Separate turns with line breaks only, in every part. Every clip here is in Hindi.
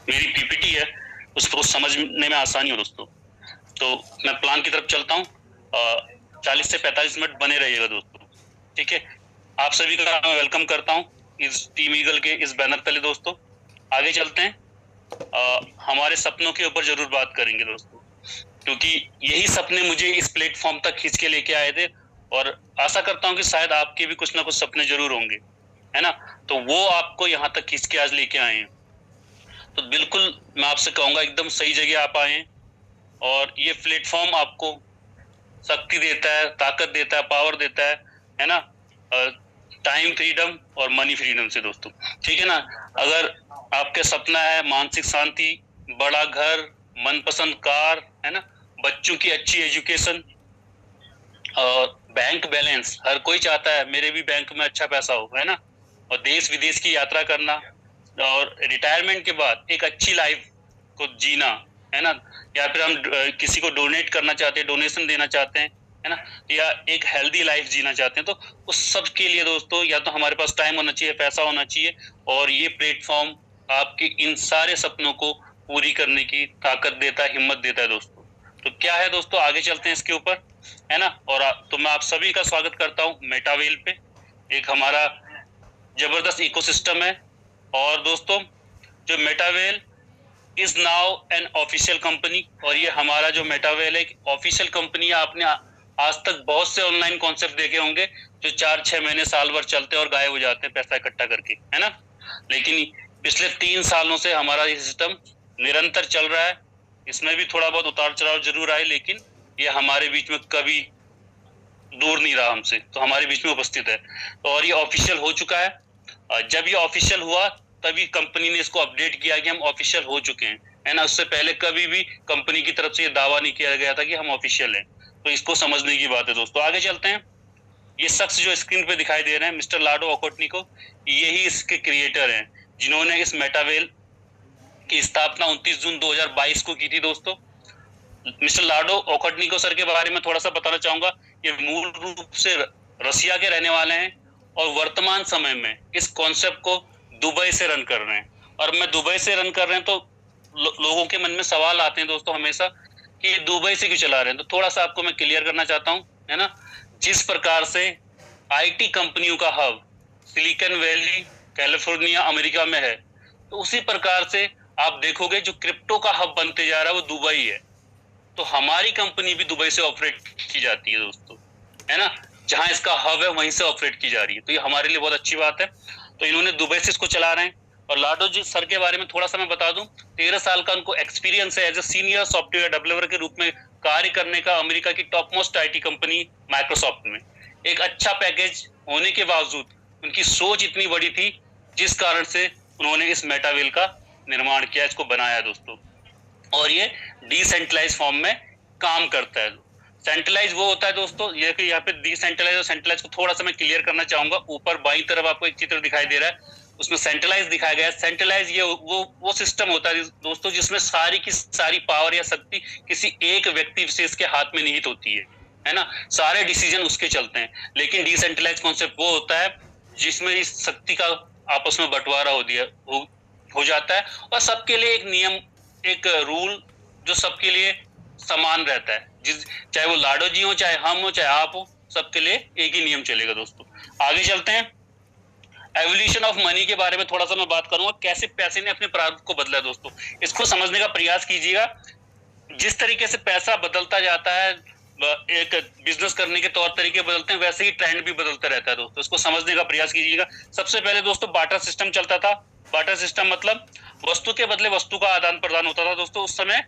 मेरी पीपीटी है उसको समझने में आसानी हो दोस्तों। तो मैं प्लान की तरफ चलता हूँ। 40 से 45 मिनट बने रहिएगा दोस्तों, ठीक है। आप सभी का मैं वेलकम करता हूँ इस टीम ईगल के इस बैनर तले दोस्तों। आगे चलते हैं। हमारे सपनों के ऊपर जरूर बात करेंगे दोस्तों, क्योंकि यही सपने मुझे इस प्लेटफॉर्म तक खींच के लेके आए थे, और आशा करता हूँ कि शायद आपके भी कुछ ना कुछ सपने जरूर होंगे, है ना। तो वो आपको यहाँ तक खींच के आज लेके आए हैं। तो बिल्कुल मैं आपसे कहूंगा एकदम सही जगह आप आए हैं, और ये प्लेटफॉर्म आपको शक्ति देता है, ताकत देता है, पावर देता है ना। टाइम फ्रीडम और मनी फ्रीडम से दोस्तों, ठीक है ना। अगर आपके सपना है मानसिक शांति, बड़ा घर, मनपसंद कार, है ना, बच्चों की अच्छी एजुकेशन और बैंक बैलेंस, हर कोई चाहता है मेरे भी बैंक में अच्छा पैसा हो, है ना। और देश विदेश की यात्रा करना, और रिटायरमेंट के बाद एक अच्छी लाइफ को जीना, है ना। या फिर हम किसी को डोनेट करना चाहते हैं, डोनेशन देना चाहते हैं, है ना, या एक हेल्दी लाइफ जीना चाहते हैं, तो उस सब के लिए दोस्तों या तो हमारे पास टाइम होना चाहिए, पैसा होना चाहिए, और ये प्लेटफॉर्म आपके इन सारे सपनों को पूरी करने की ताकत देता है, हिम्मत देता है दोस्तों। तो क्या है दोस्तों, आगे चलते हैं इसके ऊपर, है ना। और तो मैं आप सभी का स्वागत करता हूँ मेटावेल पे। एक हमारा जबरदस्त इकोसिस्टम है। और दोस्तों, जो मेटावेल is now an official company, और ये हमारा जो मेटावेल है ऑफिशियल कंपनी है। आपने आज तक बहुत से ऑनलाइन कॉन्सेप्ट देखे होंगे जो 4-6 महीने साल भर चलते हैं और गायब हो जाते हैं पैसा इकट्ठा करके, है ना। लेकिन पिछले 3 सालों से हमारा ये सिस्टम निरंतर चल रहा है। इसमें भी थोड़ा बहुत उतार चढ़ाव जरूर आए, लेकिन ये हमारे बीच में कभी दूर नहीं रहा हमसे, तो हमारे बीच में उपस्थित है। और ये ऑफिशियल हो चुका है। जब ये ऑफिशियल हुआ तभी कंपनी ने इसको अपडेट किया कि हम ऑफिशियल हो चुके हैं, है ना। उससे पहले कभी भी कंपनी की तरफ से ये दावा नहीं किया गया था कि हम ऑफिशियल हैं। तो इसको समझने की बात है दोस्तों। आगे चलते हैं। ये शख्स जो स्क्रीन पे दिखाई दे रहे हैं, मिस्टर लाडो ओकोटनिको, यही इसके क्रिएटर हैं, जिन्होंने इस मेटावेल की स्थापना 29 जून 2022 को की थी दोस्तों। मिस्टर लाडो ओकोटनिको सर के बारे में थोड़ा सा बताना चाहूंगा। ये मूल रूप से रसिया के रहने वाले हैं, और वर्तमान समय में इस कॉन्सेप्ट को दुबई से रन कर रहे हैं। और मैं दुबई से रन कर रहे हैं तो लोगों के मन में सवाल आते हैं दोस्तों हमेशा कि ये दुबई से क्यों चला रहे हैं। तो थोड़ा सा आपको मैं क्लियर करना चाहता हूँ, है ना। जिस प्रकार से आईटी कंपनियों का hub silicon valley California America में है, तो उसी प्रकार से आप देखोगे जो क्रिप्टो का हब बनते जा रहा है वो दुबई है। तो हमारी कंपनी भी दुबई से ऑपरेट की जाती है दोस्तों, है ना। जहां इसका हब है वहीं से ऑपरेट की जा रही है, तो ये हमारे लिए बहुत अच्छी बात है। तो इन्होंने दुबई से इसको चला रहे हैं। और लाडो जी सर के बारे में थोड़ा सा मैं बता दूं, 13 साल का उनको एक्सपीरियंस है as a senior software developer के रूप में कार्य करने का अमेरिका की top most IT company Microsoft में। एक अच्छा पैकेज होने के बावजूद उनकी सोच इतनी बड़ी थी, जिस कारण से उन्होंने इस मेटावेल का निर्माण किया, इसको बनाया दोस्तों। और ये डिसेंट्रलाइज फॉर्म में काम करता है। सेंट्रलाइज वो होता है दोस्तों, ये कि यहाँ पे डिसेंट्रलाइज और सेंट्रलाइज को थोड़ा सा मैं क्लियर करना चाहूंगा। ऊपर बाईं तरफ आपको एक चित्र दिखाई दे रहा है, उसमें सेंट्रलाइज दिखाया गया है। सेंट्रलाइज ये वो सिस्टम होता है दोस्तों जिसमें सारी की सारी पावर या शक्ति किसी एक व्यक्ति विशेष के हाथ में निहित होती है ना। सारे डिसीजन उसके चलते हैं। लेकिन डिसेंट्रलाइज कॉन्सेप्ट वो होता है जिसमें इस शक्ति का आपस में बंटवारा हो जाता है, और सबके लिए एक नियम, एक रूल जो सबके लिए समान रहता है। चाहे वो लाडो जी हो, चाहे हम हो, चाहे आप हो, सबके लिए एक ही नियम चलेगा दोस्तों। आगे चलते हैं। एवोल्यूशन ऑफ मनी के बारे में थोड़ा सा मैं बात करूंगा, कैसे पैसे ने अपने प्रारूप को बदला दोस्तों। इसको समझने का प्रयास कीजिएगा। जिस तरीके से पैसा बदलता जाता है, एक बिजनेस करने के तौर तरीके बदलते हैं, वैसे ही ट्रेंड भी बदलता रहता है दोस्तों। इसको समझने का प्रयास कीजिएगा। सबसे पहले दोस्तों बार्टर सिस्टम चलता था। बार्टर सिस्टम मतलब वस्तु के बदले वस्तु का आदान प्रदान होता था दोस्तों। उस समय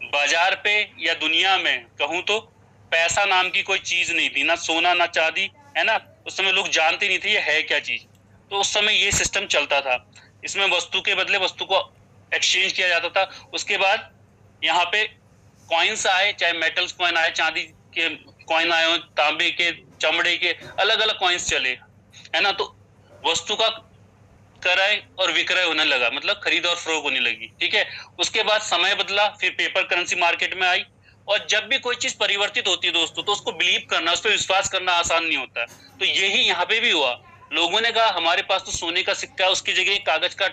बाजार पे या दुनिया में कहूं तो पैसा नाम की कोई चीज नहीं थी, ना सोना ना चांदी, है ना। उस समय लोग जानते नहीं थे ये है क्या चीज। तो उस समय ये सिस्टम चलता था। इसमें वस्तु के बदले वस्तु को एक्सचेंज किया जाता था। उसके बाद यहाँ पे कॉइन्स आए, चाहे मेटल्स कॉइन आए, चांदी के कॉइन आए, तांबे के, चमड़े के, अलग अलग कॉइन्स चले, है ना। तो वस्तु का क्रय और विक्रय होने लगा, मतलब खरीद और फरोख्त होने लगी, ठीक है। उसके बाद समय बदला, फिर पेपर करेंसी मार्केट में आई। और जब भी कोई चीज परिवर्तित होती है दोस्तों, तो उसको बिलीव करना, उस पर विश्वास करना आसान नहीं होता। तो यही यहाँ पे भी हुआ। लोगों ने कहा हमारे पास तो सोने का सिक्का है, उसकी जगह कागज का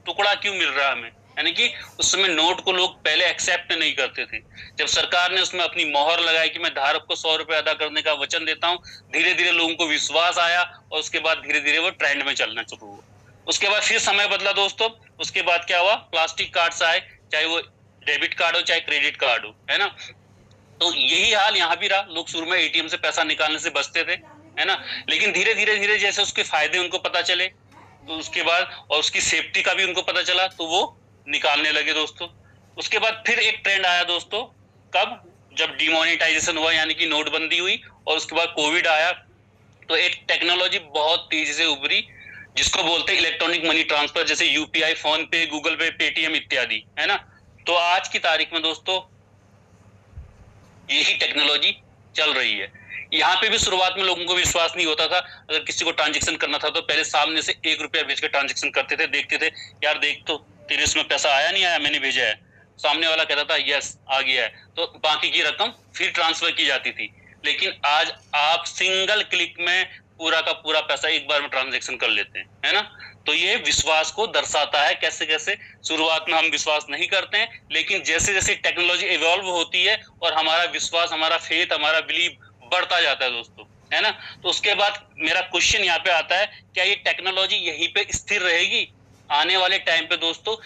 टुकड़ा क्यों मिल रहा है हमें, यानी कि उस समय नोट को लोग पहले एक्सेप्ट नहीं करते थे। जब सरकार ने उसमें अपनी मोहर लगाई कि मैं धारक को 100 रुपए अदा करने का वचन देता हूँ, धीरे धीरे लोगों को विश्वास आया और उसके बाद धीरे धीरे वो ट्रेंड में चलना शुरू हुआ। उसके बाद फिर समय बदला दोस्तों। उसके बाद क्या हुआ, प्लास्टिक कार्ड्स आए, चाहे वो डेबिट कार्ड हो चाहे क्रेडिट कार्ड हो, है ना। तो यही हाल यहाँ भी रहा। लोग शुरू में एटीएम से पैसा निकालने से बचते थे, है ना, लेकिन धीरे धीरे धीरे जैसे उसके फायदे उनको पता चले, तो उसके बाद और उसकी सेफ्टी का भी उनको पता चला, तो वो निकालने लगे दोस्तों। उसके बाद फिर एक ट्रेंड आया दोस्तों, कब, जब डिमोनेटाइजेशन हुआ यानी कि नोटबंदी हुई, और उसके बाद कोविड आया, तो एक टेक्नोलॉजी बहुत तेजी से उभरी जिसको बोलते हैं इलेक्ट्रॉनिक मनी ट्रांसफर, जैसे यूपीआई, फोन पे, गूगल पे, पेटीएम इत्यादि, है ना। तो आज की तारीख में दोस्तों यही टेक्नोलॉजी चल रही है। यहाँ पे भी शुरुआत में लोगों को विश्वास नहीं होता था। अगर किसी को ट्रांजेक्शन करना था तो पहले सामने से 1 रुपया भेज के ट्रांजेक्शन करते थे, देखते थे यार देख तो तेरे इसमें पैसा आया नहीं आया, मैंने भेजा है। सामने वाला कहता था यस आ गया है, तो बाकी की रकम फिर ट्रांसफर की जाती थी। लेकिन आज आप सिंगल क्लिक में पूरा का पूरा पैसा एक बार में ट्रांजेक्शन कर लेते हैं, है ना। तो ये विश्वास को दर्शाता है कैसे कैसे शुरुआत में हम विश्वास नहीं करते हैं, लेकिन जैसे जैसे टेक्नोलॉजी इवॉल्व होती है और हमारा विश्वास, हमारा फेथ, हमारा बिलीव बढ़ता जाता है दोस्तों, है ना। तो उसके बाद मेरा क्वेश्चन यहाँ पे आता है, क्या ये टेक्नोलॉजी यहीं पे स्थिर रहेगी? आने वाले टाइम पे दोस्तों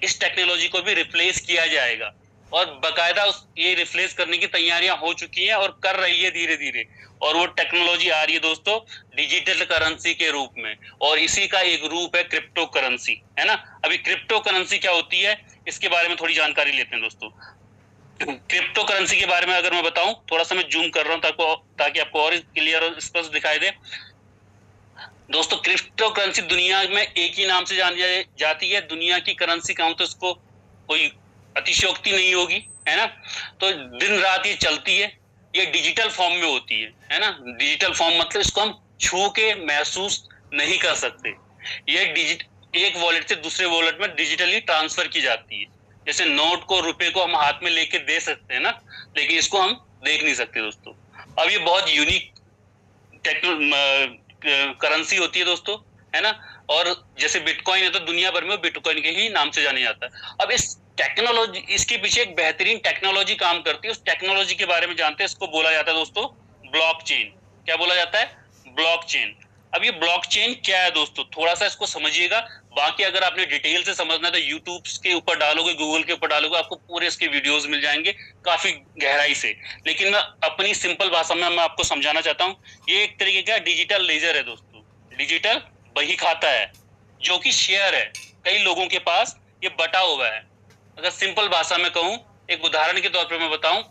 इस टेक्नोलॉजी को भी रिप्लेस किया जाएगा, और बकायदा ये रिप्लेस करने की तैयारियां हो चुकी हैं और कर रही है धीरे धीरे। और वो टेक्नोलॉजी आ रही है दोस्तों डिजिटल करेंसी के रूप में, और इसी का एक रूप है क्रिप्टो करेंसी, है ना। अभी क्रिप्टो करेंसी क्या होती है इसके बारे में थोड़ी जानकारी लेते हैं दोस्तों। क्रिप्टो करेंसी के बारे में अगर मैं बताऊं, थोड़ा सा मैं जूम कर रहा हूं ताकि आपको और क्लियर और स्पष्ट दिखाई दे। दोस्तों क्रिप्टो करेंसी दुनिया में एक ही नाम से जानी जाती है, दुनिया की करेंसी कहूं तो इसको कोई अतिशयोक्ति नहीं होगी, है ना। तो दिन रात ये चलती है, ये डिजिटल फॉर्म में होती है ना। डिजिटल फॉर्म मतलब इसको हम छू के महसूस नहीं कर सकते। ये एक वॉलेट से दूसरे वॉलेट में डिजिटली ट्रांसफर की जाती है। जैसे नोट को, रुपए को हम हाथ में लेके दे सकते हैं ना, लेकिन इसको हम देख नहीं सकते दोस्तों। अब ये बहुत यूनिक करेंसी होती है दोस्तों, है ना। और जैसे बिटकॉइन है तो दुनिया भर में बिटकॉइन के ही नाम से जाने जाता है। अब इस टेक्नोलॉजी, इसके पीछे एक बेहतरीन टेक्नोलॉजी काम करती है, उस टेक्नोलॉजी के बारे में जानते हैं। इसको बोला जाता है दोस्तों ब्लॉकचेन। क्या बोला जाता है? ब्लॉकचेन। अब ये ब्लॉकचेन क्या है दोस्तों, थोड़ा सा इसको समझिएगा। बाकी अगर आपने डिटेल से समझना है तो यूट्यूब के ऊपर डालोगे, गूगल के ऊपर डालोगे, आपको पूरे इसके वीडियोस मिल जाएंगे काफी गहराई से। लेकिन मैं अपनी सिंपल भाषा में मैं आपको समझाना चाहता हूँ। ये एक तरीके का डिजिटल लेजर है दोस्तों, डिजिटल बही खाता है जो कि शेयर है कई लोगों के पास, ये बटा हुआ है। अगर सिंपल भाषा में कहूं, एक उदाहरण के तौर पर मैं बताऊं,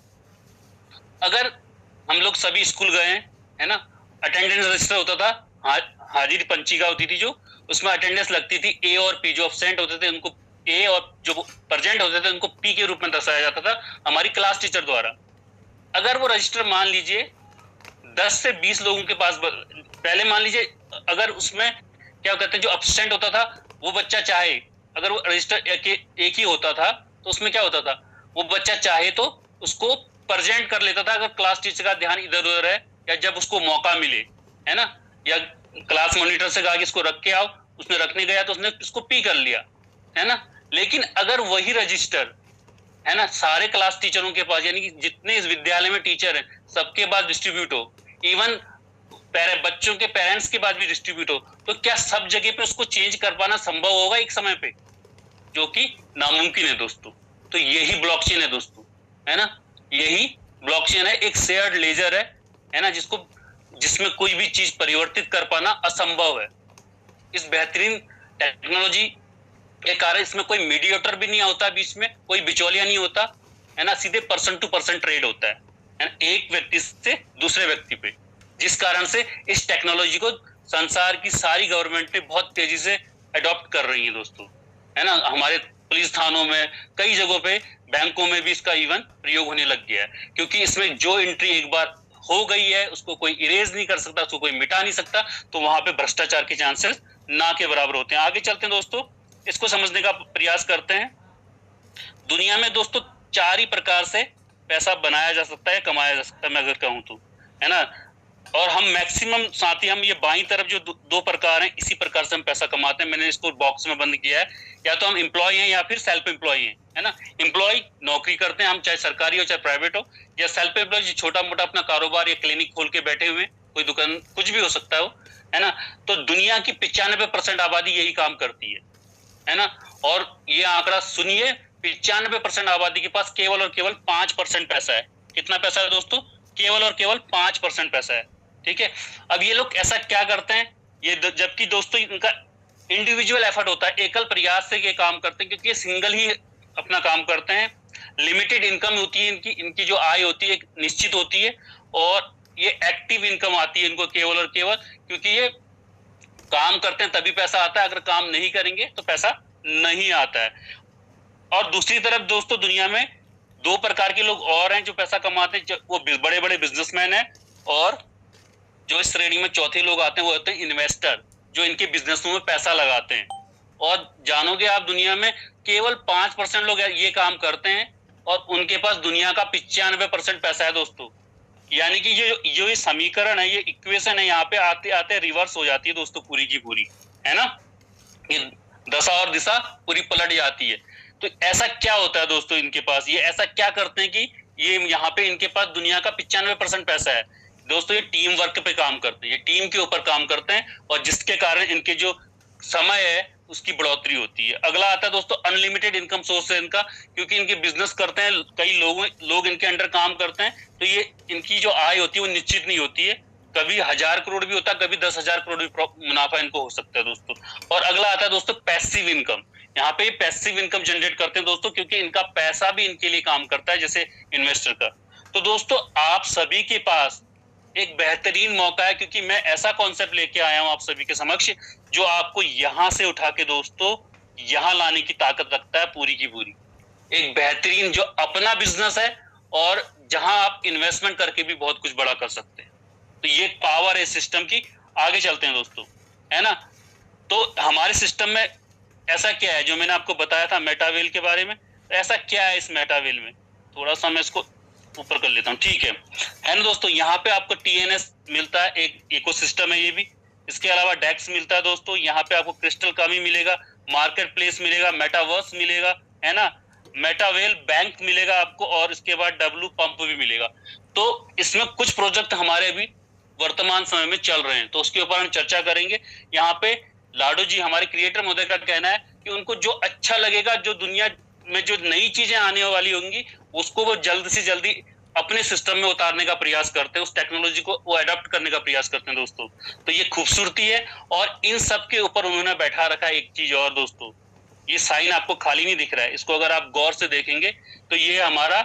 अगर हम लोग सभी स्कूल गए हैं, है ना, अटेंडेंस रजिस्टर होता था, हाजिरी पंचिका होती थी, जो उसमें अटेंडेंस लगती थी। ए और पी जो अब्सेंट होते थे उनको ए, और जो प्रेजेंट होते थे उनको पी के रूप में दर्शाया जाता था हमारी क्लास टीचर द्वारा। अगर वो रजिस्टर मान लीजिए 10 से 20 लोगों के पास, पहले मान लीजिए अगर उसमें क्या कहते हैं जो अब्सेंट होता था वो बच्चा चाहे, अगर वो रजिस्टर एक ही होता था तो उसमें क्या होता था, वो बच्चा चाहे तो उसको प्रेजेंट कर लेता था अगर क्लास टीचर का ध्यान इधर उधर है, या जब उसको मौका मिले, है ना, या क्लास मॉनिटर से कहा कि इसको रख के आओ, उसने रखने गया तो उसने इसको पी कर लिया, है ना। लेकिन अगर वही रजिस्टर, है ना, सारे क्लास टीचरों के पास, यानी कि जितने इस विद्यालय में टीचर हैं सबके पास डिस्ट्रीब्यूट हो, इवन बच्चों के पेरेंट्स के पास भी डिस्ट्रीब्यूट हो, तो क्या सब जगह पे उसको चेंज कर पाना संभव होगा एक समय पे? जो कि नामुमकिन है दोस्तों। तो यही ब्लॉकचेन है दोस्तों, है ना। यही ब्लॉकचेन है, एक शेयर्ड लेजर है ना, जिसमें कोई भी चीज परिवर्तित कर पाना असंभव है। इस बेहतरीन टेक्नोलॉजी के कारण इसमें कोई मीडिएटर भी नहीं होता, बीच में कोई बिचौलिया नहीं होता, है ना, सीधे पर्सन टू पर्सन ट्रेड होता है ना, एक व्यक्ति से दूसरे व्यक्ति पे। जिस कारण से इस टेक्नोलॉजी को संसार की सारी गवर्नमेंट ने बहुत तेजी से अडॉप्ट कर रही है दोस्तों, है ना। हमारे पुलिस थानों में, कई जगहों पे, बैंकों में भी इसका इवन प्रयोग होने लग गया है, क्योंकि इसमें जो एंट्री एक बार हो गई है उसको कोई इरेज नहीं कर सकता, उसको कोई मिटा नहीं सकता, तो वहां पे भ्रष्टाचार के चांसेस ना के बराबर होते हैं। आगे चलते हैं दोस्तों, इसको समझने का प्रयास करते हैं। दुनिया में दोस्तों 4 ही प्रकार से पैसा बनाया जा सकता है, कमाया जा सकता है, मैं अगर कहूं तो, है ना। और हम मैक्सिमम साथ ही हम ये बाईं तरफ जो दो प्रकार हैं, इसी प्रकार से हम पैसा कमाते हैं। मैंने इसको बॉक्स में बंद किया है। या तो हम एम्प्लॉय हैं या फिर सेल्फ एम्प्लॉय हैं, है ना। एम्प्लॉय नौकरी करते हैं हम, चाहे सरकारी हो चाहे प्राइवेट हो। या सेल्फ एम्प्लॉय छोटा मोटा अपना कारोबार या क्लिनिक खोल के बैठे हुए, कोई दुकान, कुछ भी हो सकता है वो, है ना। तो दुनिया की 95% आबादी यही काम करती है ना। और ये आंकड़ा सुनिए, 95% आबादी के पास केवल और केवल 5% पैसा है। कितना पैसा है दोस्तों? केवल और केवल 5% पैसा है। ठीक है। अब ये लोग ऐसा क्या करते हैं, ये जबकि दोस्तों इनका इंडिविजुअल एफर्ट होता है, एकल प्रयास से ये काम करते हैं, क्योंकि ये सिंगल ही अपना काम करते हैं। लिमिटेड इनकम होती है इनकी, इनकी जो आय होती है निश्चित होती है। और ये एक्टिव इनकम आती है इनको केवल और केवल, क्योंकि ये काम करते हैं तभी पैसा आता है, अगर काम नहीं करेंगे तो पैसा नहीं आता है। और दूसरी तरफ दोस्तों दुनिया में दो प्रकार के लोग और हैं जो पैसा कमाते हैं, वो बड़े बड़े बिजनेसमैन हैं। और जो इस श्रेणी में चौथे लोग आते हैं वो होते हैं इन्वेस्टर, जो इनके बिजनेसों में पैसा लगाते हैं। और जानोगे आप, दुनिया में केवल 5% लोग ये काम करते हैं और उनके पास दुनिया का 95% पैसा है दोस्तों। यानी कि ये समीकरण है, ये इक्वेशन है, यहाँ पे आते आते रिवर्स हो जाती है दोस्तों पूरी की पूरी, है ना। ये दशा और दिशा पूरी पलट जाती है। तो ऐसा क्या होता है दोस्तों इनके पास, ये ऐसा क्या करते हैं कि ये यहाँ पे इनके पास दुनिया का 95% पैसा है दोस्तों। ये टीम वर्क पे काम करते हैं, ये टीम के ऊपर काम करते हैं, और जिसके कारण इनके जो समय है उसकी बढ़ोतरी होती है। अगला आता है दोस्तों अनलिमिटेड इनकम सोर्स है इनका, क्योंकि इनके बिजनेस करते हैं, कई लोग इनके अंडर काम करते हैं। तो ये इनकी जो आय होती है वो निश्चित नहीं होती है, कभी 1000 करोड़ भी होता है, कभी 10,000 करोड़ भी मुनाफा इनको हो सकता है दोस्तों। और अगला आता है दोस्तों पैसिव इनकम। यहाँ पे पैसिव इनकम जनरेट करते हैं दोस्तों, क्योंकि इनका पैसा भी इनके लिए काम करता है, जैसे इन्वेस्टर का। तो दोस्तों आप सभी के पास एक बेहतरीन मौका है, क्योंकि मैं ऐसा कॉन्सेप्ट लेके आया हूं आप सभी के समक्ष, जो आपको यहां से उठा के दोस्तों यहां लाने की ताकत रखता है पूरी की पूरी। एक बेहतरीन जो अपना बिजनेस है, और जहां आप इन्वेस्टमेंट करके भी बहुत कुछ बड़ा कर सकते हैं। तो ये पावर है सिस्टम की। आगे चलते हैं दोस्तों, है ना। तो हमारे सिस्टम में ऐसा क्या है जो मैंने आपको बताया था मेटावेल के बारे में, तो ऐसा क्या है इस मेटावेल में, थोड़ा सा मैं इसको ऊपर कर लेता हूँ, ठीक है ना दोस्तों। यहाँ पे आपको टीएनएस मिलता है, एक इकोसिस्टम है ये भी। इसके अलावा डेक्स मिलता है दोस्तों, यहाँ पे आपको क्रिस्टल का भी मिलेगा, मार्केट प्लेस मिलेगा, मेटावर्स मिलेगा, है ना, मेटावेल बैंक मिलेगा आपको, और इसके बाद डब्लू पंप भी मिलेगा। तो इसमें कुछ प्रोजेक्ट हमारे अभी वर्तमान समय में चल रहे हैं, तो उसके ऊपर हम चर्चा करेंगे। यहाँ पे लाडो जी हमारे क्रिएटर महोदय का कहना है कि उनको जो अच्छा लगेगा, जो दुनिया में जो नई चीजें आने वाली होंगी, उसको वो जल्द से जल्दी अपने सिस्टम में उतारने का प्रयास करते हैं, उस टेक्नोलॉजी को वो अडॉप्ट करने का प्रयास करते हैं दोस्तों। तो ये खूबसूरती है। और इन सब के ऊपर उन्होंने बैठा रखा है एक चीज और दोस्तों, ये साइन आपको खाली नहीं दिख रहा है, इसको अगर आप गौर से देखेंगे तो ये हमारा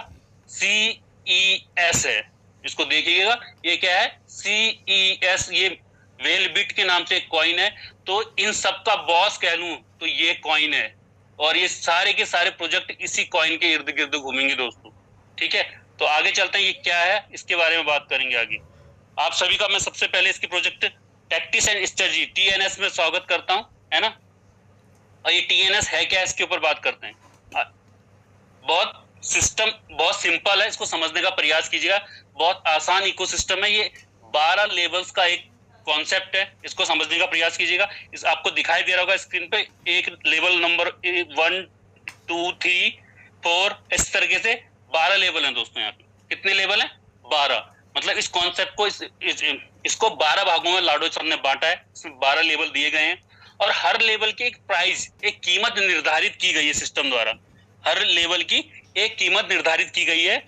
CES है। इसको देखिएगा, ये क्या है, CES, ये वेल बिट के नाम से एक कॉइन है। तो इन सब का बॉस कह लूं तो ये कॉइन है, और ये सारे के सारे प्रोजेक्ट इसी कॉइन के इर्द गिर्द घूमेंगे दोस्तों। ठीक है, तो आगे चलते हैं, ये क्या है इसके बारे में बात करेंगे आगे। आप सभी का मैं सबसे पहले इसके project tactics and strategy TNS में स्वागत करता हूं, है ना। और ये TNS है क्या, इसके ऊपर बात करते हैं। बहुत सिस्टम बहुत सिंपल है, इसको समझने का प्रयास कीजिएगा। बहुत आसान इकोसिस्टम है ये, 12 लेवल्स का एक कॉन्सेप्ट है, इसको समझने का प्रयास कीजिएगा। इस आपको दिखाई दे रहा होगा स्क्रीन पे, एक लेवल नंबर 1 2 3 4, इस तरीके से 12 लेवल हैं दोस्तों। यहाँ पे कितने लेवल हैं? 12। मतलब इस कॉन्सेप्ट को इसको 12 भागों में लाडो सर ने बांटा है, इसमें 12 लेवल दिए गए हैं, और हर लेवल की एक प्राइस, एक कीमत निर्धारित की गई है सिस्टम द्वारा। हर लेवल की एक कीमत निर्धारित की गई है,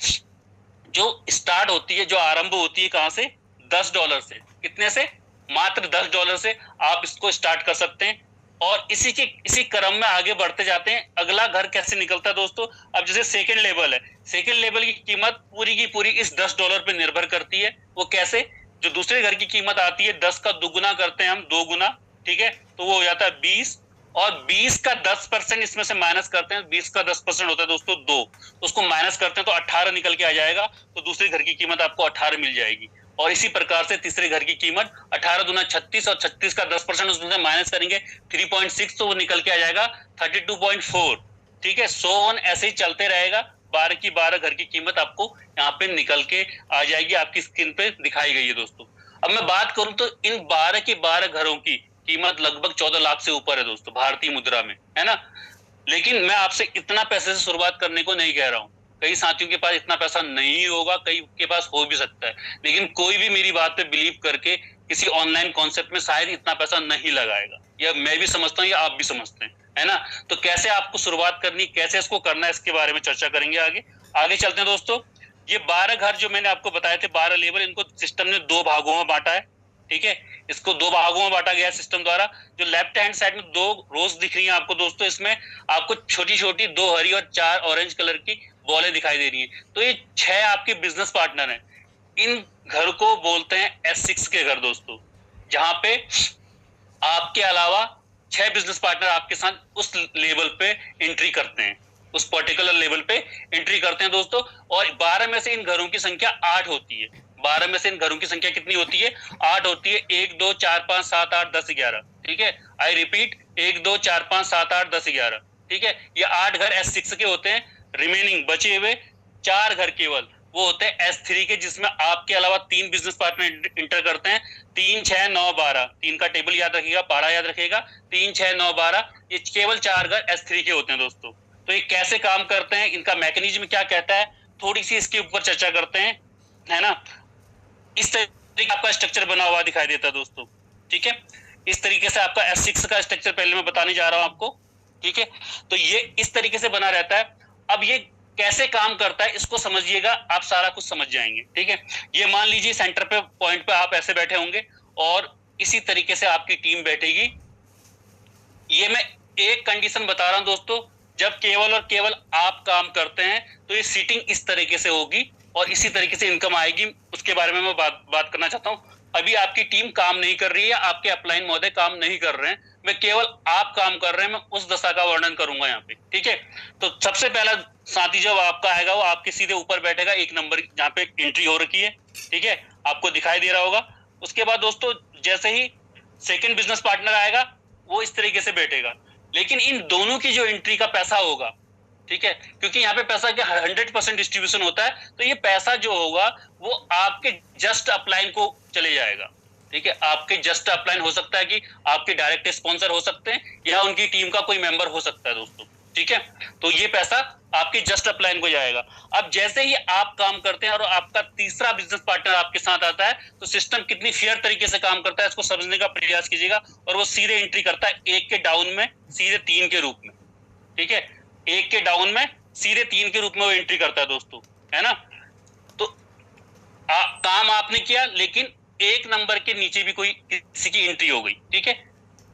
जो स्टार्ट होती है, जो आरंभ होती है कहां से? $10 से। कितने से? मात्र $10 से आप इसको स्टार्ट कर सकते हैं। और इसी क्रम में आगे बढ़ते जाते हैं। अगला घर कैसे निकलता है दोस्तों? अब जैसे सेकंड लेवल है, सेकंड लेवल की कीमत पूरी की पूरी इस $10 पे निर्भर करती है। वो कैसे? जो दूसरे घर की कीमत आती है 10 का दुगुना करते हैं हम, 2 गुना, ठीक है, तो वो हो जाता है 20, और 20 का 10% इसमें से माइनस करते हैं, 20 का 10% होता है दोस्तों 2, तो उसको माइनस करते हैं तो 18 निकल के आ जाएगा। तो दूसरे घर की कीमत आपको 18 मिल जाएगी। और इसी प्रकार से तीसरे घर की कीमत 18 दूना 36, और 36 का 10% उसमें से माइनस करेंगे 3.6, तो वो निकल के आ जाएगा 32.4। ठीक है, सो ऑन ऐसे ही चलते रहेगा। 12 की 12 घर की कीमत आपको यहाँ पे निकल के आ जाएगी, आपकी स्क्रीन पे दिखाई गई है दोस्तों। अब मैं बात करूं तो इन 12 के 12 घरों की कीमत लगभग 14 लाख से ऊपर है दोस्तों, भारतीय मुद्रा में, है ना। लेकिन मैं आपसे इतना पैसे से शुरुआत करने को नहीं कह रहा हूँ। कई साथियों के पास इतना पैसा नहीं होगा, कई के पास हो भी सकता है, लेकिन कोई भी मेरी बात पे बिलीव करके किसी ऑनलाइन कॉन्सेप्ट में शायद इतना पैसा नहीं लगाएगा। या मैं भी समझता हूँ या आप भी समझते हैं, है ना। तो कैसे आपको शुरुआत करनी, कैसे इसको करना है, इसके बारे में चर्चा करेंगे आगे। आगे चलते हैं दोस्तों। ये 12 घर जो मैंने आपको बताए थे, 12 लेवल, इनको सिस्टम ने 2 भागों में बांटा है। ठीक है, इसको 2 भागों में बांटा गया सिस्टम द्वारा। जो लेफ्ट हैंड साइड में 2 रोज दिख रही हैं आपको दोस्तों, इसमें आपको छोटी छोटी 2 हरी और 4 ऑरेंज कलर की बॉलें दिखाई दे रही हैं। तो ये 6 आपके बिजनेस पार्टनर हैं। इन घर को बोलते हैं S6 के घर दोस्तों, जहां पे आपके अलावा 6 बिजनेस पार्टनर आपके साथ उस लेवल पे एंट्री करते हैं, उस पर्टिकुलर लेवल पे एंट्री करते हैं दोस्तों। और 12 में से इन घरों की संख्या 8 होती है। 12 में से इन घरों की संख्या कितनी होती है? 8 होती है। 1 2 4 5 7 8 10 11। ठीक है, आई रिपीट, 1 2 4 5 7 8 10 11। ठीक है, ये 8 घर S6 के होते हैं। रिमेनिंग बचे हुए 4 घर केवल वो होते हैं S3 के, जिसमें आपके अलावा 3 बिजनेस पार्टनर इंटर करते हैं। 3 6 9 12, 3 का टेबल याद रखिएगा, 12 याद रखिएगा। 3 6 9 12, ये केवल 4 घर S3 के होते हैं दोस्तों। तो ये कैसे काम करते हैं, इनका मैकेनिज्म क्या कहता है, थोड़ी सी इसके ऊपर चर्चा करते हैं, है ना। इस तरीके का आपका स्ट्रक्चर बना हुआ दिखाई देता है दोस्तों। ठीक है, इस तरीके से आपका S6 का स्ट्रक्चर पहले मैं बताने जा रहा हूं आपको। ठीक है, तो ये इस तरीके से बना रहता है। अब ये कैसे काम करता है इसको समझिएगा, आप सारा कुछ समझ जाएंगे। ठीक है, ये मान लीजिए सेंटर पे पॉइंट पे आप ऐसे बैठे होंगे और इसी तरीके से आपकी टीम बैठेगी। ये मैं एक कंडीशन बता रहा हूं दोस्तों, जब केवल और केवल आप काम करते हैं तो ये सीटिंग इस तरीके से होगी और इसी तरीके से इनकम आएगी। उसके बारे में मैं बात करना चाहता हूं। अभी आपकी टीम काम नहीं कर रही है, आपके अपलाइन महोदय काम नहीं कर रहे हैं, मैं केवल आप काम कर रहे हैं, मैं उस दशा का वर्णन करूंगा यहाँ पे। ठीक है, तो सबसे पहला साथी जब आपका आएगा वो आपके सीधे ऊपर बैठेगा, 1 नंबर जहाँ पे एंट्री हो रखी है। ठीक है, आपको दिखाई दे रहा होगा। उसके बाद दोस्तों जैसे ही सेकंड बिजनेस पार्टनर आएगा वो इस तरीके से बैठेगा। लेकिन इन दोनों की जो एंट्री का पैसा होगा, ठीक है, क्योंकि यहाँ पे पैसा के 100% डिस्ट्रीब्यूशन होता है, तो ये पैसा जो होगा वो आपके जस्ट अपलाइन को चले जाएगा। ठीक है, आपके जस्ट अपलाइन हो सकता है कि आपके डायरेक्ट स्पॉन्सर हो सकते हैं या उनकी टीम का कोई मेंबर हो सकता है दोस्तों। ठीक है, तो ये पैसा आपकी जस्ट अपलाइन को जाएगा। अब जैसे ही आप काम करते हैं और आपका तीसरा बिजनेस पार्टनर आपके साथ आता है, तो सिस्टम कितनी फेयर तरीके से काम करता है इसको समझने का प्रयास कीजिएगा। और वो सीधे एंट्री करता है 1 के डाउन में सीधे 3 के रूप में। ठीक है, 1 के डाउन में सीधे 3 के रूप में वो एंट्री करता है दोस्तों, है ना। तो काम आपने किया, लेकिन 1 नंबर के नीचे भी कोई किसी की एंट्री हो गई। ठीक है,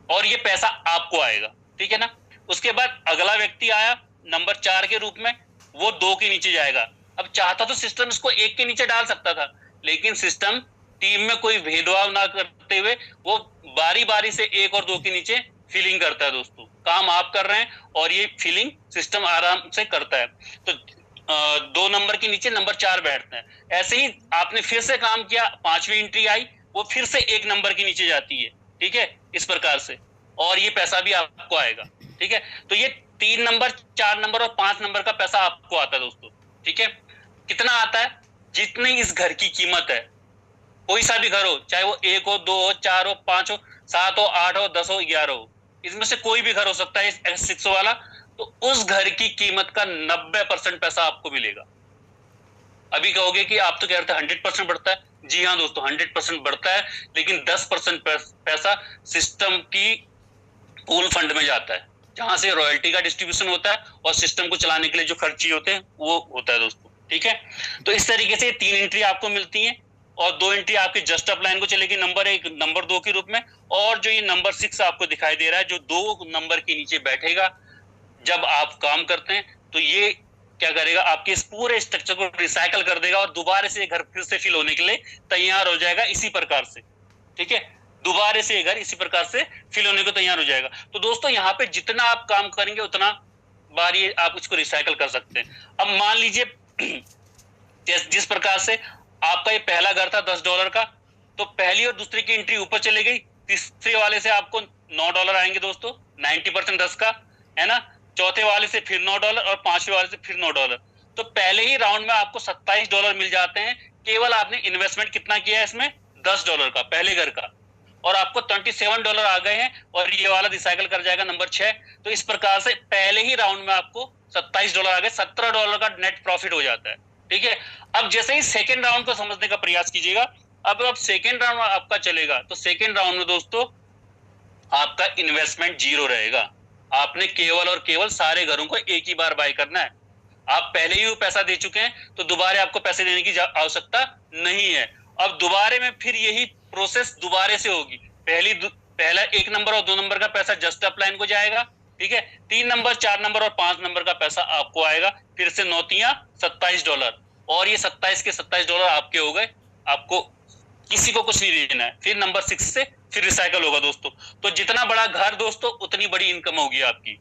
और ये पैसा आपको आएगा। ठीक है ना। उसके बाद अगला व्यक्ति आया नंबर 4 के रूप में, वो 2 के नीचे जाएगा। अब चाहता तो सिस्टम इसको 1 के नीचे डाल सकता था, लेकिन सिस्टम टीम में कोई भेदभाव ना करते हुए वो बारी बारी से 1 और 2 के नीचे फिलिंग करता है दोस्तों। काम आप कर रहे हैं और ये फिलिंग सिस्टम आराम से करता है। तो 2 नंबर के नीचे नंबर 4 बैठते हैं। ऐसे ही आपने फिर से काम किया, 5वीं एंट्री आई, वो फिर से 1 नंबर के नीचे जाती है। ठीक है, इस प्रकार से, और ये पैसा भी आपको आएगा। ठीक है, तो ये 3 नंबर, 4 नंबर और 5 नंबर का पैसा आपको आता है दोस्तों। ठीक है, कितना आता है? जितनी इस घर की कीमत है, कोई सा भी घर हो, चाहे वो 1 हो, 2 हो, 4 हो, 5 हो, 7 हो, 8 हो, 10 हो, 11 हो, इसमें से कोई भी घर हो सकता है S6 वाला। तो उस घर की कीमत का 90% पैसा आपको मिलेगा। अभी कहोगे कि आप तो कह रहे थे 100% बढ़ता है। जी हाँ दोस्तों, 100% बढ़ता है, लेकिन 10% पैसा सिस्टम की पूल फंड में जाता है, जहां से रॉयल्टी का डिस्ट्रीब्यूशन होता है और सिस्टम को चलाने के लिए जो खर्ची होते हैं वो होता है दोस्तों। ठीक है, तो इस तरीके से 3 एंट्री आपको मिलती है और 2 एंट्री आपके जस्ट अप लाइन को चलेगी, नंबर 1 नंबर 2 के रूप में। और जो ये नंबर 6 आपको दिखाई दे रहा है, जो 2 नंबर के नीचे बैठेगा जब आप काम करते हैं, तो ये क्या करेगा, आपके इस पूरे स्ट्रक्चर को रिसाइकल कर देगा और दोबारा से घर फिर से फिल होने के लिए तैयार हो जाएगा इसी प्रकार से। ठीक है, दोबारा से घर इसी प्रकार से फिल होने को तैयार हो जाएगा। तो दोस्तों यहाँ पे जितना आप काम करेंगे उतना बार ये आप इसको रिसाइकल कर सकते हैं। अब मान लीजिए जिस प्रकार से आपका ये पहला घर था $10 का, तो पहली और दूसरी की एंट्री ऊपर चली गई, तीसरे वाले से आपको $9 आएंगे दोस्तों, 90% 10 का, है ना। चौथे वाले से फिर $9 और 5वें वाले से फिर $9। तो पहले ही राउंड में आपको $27 मिल जाते हैं। केवल आपने इन्वेस्टमेंट कितना किया है इसमें? $10 का पहले घर का, और आपको $27 आ गए हैं, और ये वाला रिसाइकल कर जाएगा नंबर 6। तो इस प्रकार से पहले ही राउंड में आपको $27 आ गए, $17 का नेट प्रॉफिट हो जाता है। ठीक है, अब जैसे ही सेकेंड राउंड को समझने का प्रयास कीजिएगा। अब सेकेंड राउंड आपका चलेगा, तो सेकेंड राउंड में दोस्तों आपका इन्वेस्टमेंट 0 रहेगा। आपने केवल और केवल सारे घरों को एक ही बार बाय करना है। आप पहले ही वो पैसा दे चुके हैं, तो दोबारा आपको पैसे देने की आवश्यकता नहीं है। अब दोबारे में फिर यही प्रोसेस दोबारे से होगी। पहला 1 नंबर और 2 नंबर का पैसा जस्ट अपलाइन को जाएगा। ठीक है, 3 नंबर, 4 नंबर और 5 नंबर का पैसा आपको आएगा। फिर से 9 तिया $27, और ये 27 के $27 आपके हो गए। आपको किसी को कुछ नहीं देना है। फिर नंबर 6 से फिर रिसाइकल होगा दोस्तों। तो जितना बड़ा घर दोस्तों, उतनी बड़ी इनकम होगी आपकी।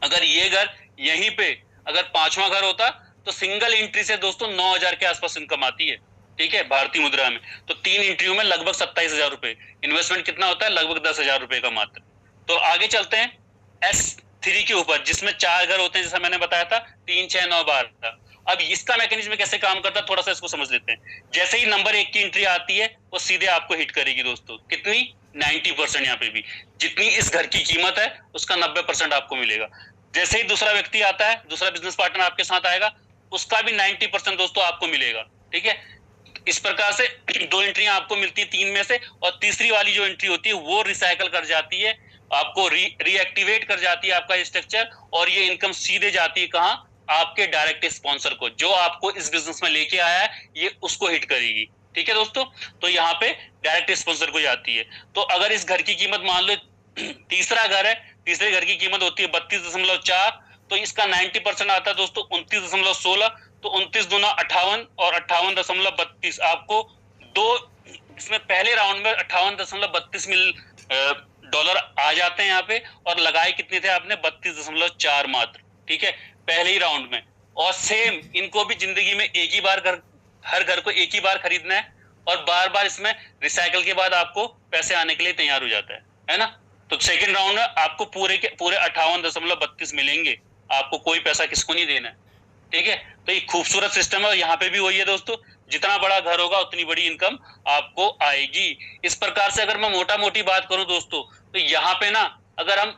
अगर ये घर यहीं पे अगर 5वां घर होता, तो सिंगल एंट्री से दोस्तों 9,000 के आसपास इनकम आती है। ठीक है, भारतीय मुद्रा में। तो 3 एंट्रियों में लगभग 27,000 रुपए। इन्वेस्टमेंट कितना होता है? लगभग 10,000 रुपए का मात्र। तो आगे चलते हैं S3 के ऊपर, जिसमें 4 घर होते हैं, जैसा मैंने बताया था, 3, 6, 9, 12। अब इसका मैकेनिज्म कैसे काम करता है, थोड़ा सा इसको समझ लेते हैं। जैसे ही नंबर 1 की एंट्री आती है, वो सीधे आपको हिट करेगी दोस्तों। कितनी? 90%। यहाँ पे भी जितनी इस घर की कीमत है, उसका 90% आपको मिलेगा। जैसे ही दूसरा व्यक्ति आता है, दूसरा बिजनेस पार्टनर आपके साथ आएगा, उसका भी 90% दोस्तों आपको मिलेगा। ठीक है, इस प्रकार से 2 एंट्रियां आपको मिलती है 3 में से, और तीसरी वाली जो एंट्री होती है वो रिसाइकल कर जाती है, आपको रीएक्टिवेट कर जाती है आपका स्ट्रक्चर, और ये इनकम सीधे जाती है कहां? आपके डायरेक्ट स्पॉन्सर को। जो आपको इस बिजनेस में लेके आया है, ये उसको हिट करेगी। ठीक है दोस्तों, तो यहाँ पे डायरेक्ट स्पॉन्सर को जाती है। तो अगर इस घर की कीमत मान लो, तीसरा घर है, तीसरे घर की कीमत होती है 32.4, तो इसका 90% आता है दोस्तों 29.16। तो 29 दूना 58 और 58.32 आपको दो, इसमें पहले राउंड में 58.32 डॉलर आ जाते हैं यहाँ पे, और लगाए कितने थे आपने? 32.4 मात्र। ठीक है, पहले ही राउंड में। और सेम इनको भी जिंदगी में एक ही बार हर घर को एक ही बार खरीदना है, और बार बार इसमें रिसाइकल के बाद आपको पैसे आने के लिए तैयार हो जाता है ना। तो सेकंड राउंड में आपको पूरे के पूरे 58.32 मिलेंगे। आपको कोई पैसा किसको नहीं देना है। ठीक है, तो ये खूबसूरत सिस्टम है, और यहाँ पे भी वही है दोस्तों, जितना बड़ा घर होगा उतनी बड़ी इनकम आपको आएगी। इस प्रकार से अगर मैं मोटा मोटी बात करूं दोस्तों, तो यहाँ पे ना अगर हम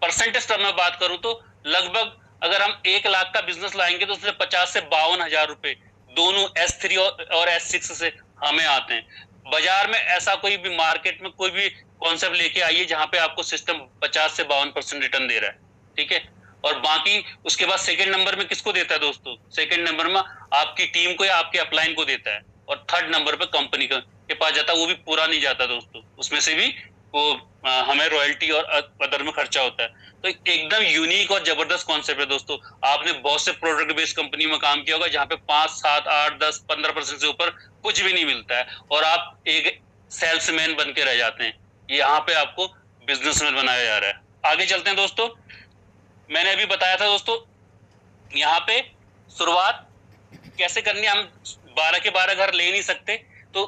परसेंटेज टर्म में बात करूं, तो लगभग अगर हम 1 लाख का बिजनेस लाएंगे, तो उसमें 50 से 52,000 रुपए दोनों S3 और S6 से हमें आते हैं। बाजार में ऐसा कोई भी, मार्केट में कोई भी कॉन्सेप्ट लेके आइए जहां पे आपको सिस्टम 50 से 52% रिटर्न दे रहा है। ठीक है, और बाकी उसके बाद सेकंड नंबर में किसको देता है दोस्तों? सेकंड नंबर में आपकी टीम को या आपके अपलाइन को देता है, और थर्ड नंबर पे कंपनी के पास जाता है। वो भी पूरा नहीं जाता दोस्तों, उसमें से भी वो हमें रॉयल्टी और अदर में खर्चा होता है। तो एकदम यूनिक और जबरदस्त कॉन्सेप्ट है दोस्तों। आपने बहुत से प्रोडक्ट बेस्ड कंपनी में काम किया होगा, जहां पे 5, 7, 8, 10, 15% से ऊपर कुछ भी नहीं मिलता है, और आप एक सेल्समैन बन के रह जाते हैं। यहाँ पे आपको बिजनेसमैन बनाया जा रहा है। आगे चलते हैं दोस्तों। मैंने अभी बताया था दोस्तों, यहाँ पे शुरुआत कैसे करनी है। हम 12 के 12 घर ले नहीं सकते, तो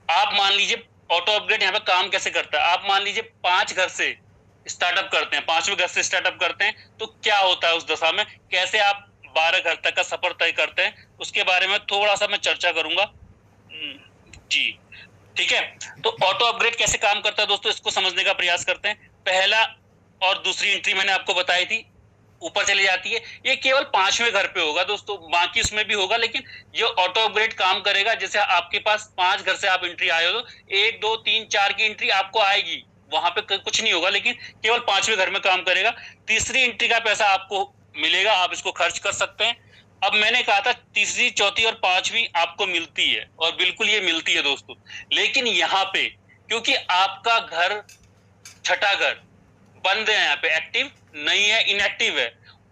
आप मान लीजिए ऑटो अपग्रेड यहाँ पे काम कैसे करता है। आप मान लीजिए 5 घर से स्टार्टअप करते हैं, 5वें घर से स्टार्टअप करते हैं, तो क्या होता है उस दशा में, कैसे आप 12 घर तक का सफर तय करते हैं, उसके बारे में थोड़ा सा मैं चर्चा करूंगा जी। ठीक है, तो ऑटो अपग्रेड कैसे काम करता है दोस्तों, इसको समझने का प्रयास करते हैं। पहला और दूसरी एंट्री मैंने आपको बताई थी, ऊपर चली जाती है। ये केवल 5वें घर पे होगा दोस्तों, बाकी उसमें भी होगा, लेकिन ये ऑटो अपग्रेड काम करेगा जैसे आपके पास 5 घर से आप एंट्री आए हो, तो 1, 2, 3, 4 की एंट्री आपको आएगी, वहां पे कुछ नहीं होगा, लेकिन केवल 5वें घर में काम करेगा। तीसरी एंट्री का पैसा आपको मिलेगा, आप इसको खर्च कर सकते हैं। अब मैंने कहा था तीसरी, चौथी और 5वीं आपको मिलती है, और बिल्कुल ये मिलती है दोस्तों। लेकिन यहाँ पे क्योंकि आपका घर, छठा घर बंद है, यहाँ पे एक्टिव नहीं है, इनएक्टिव है,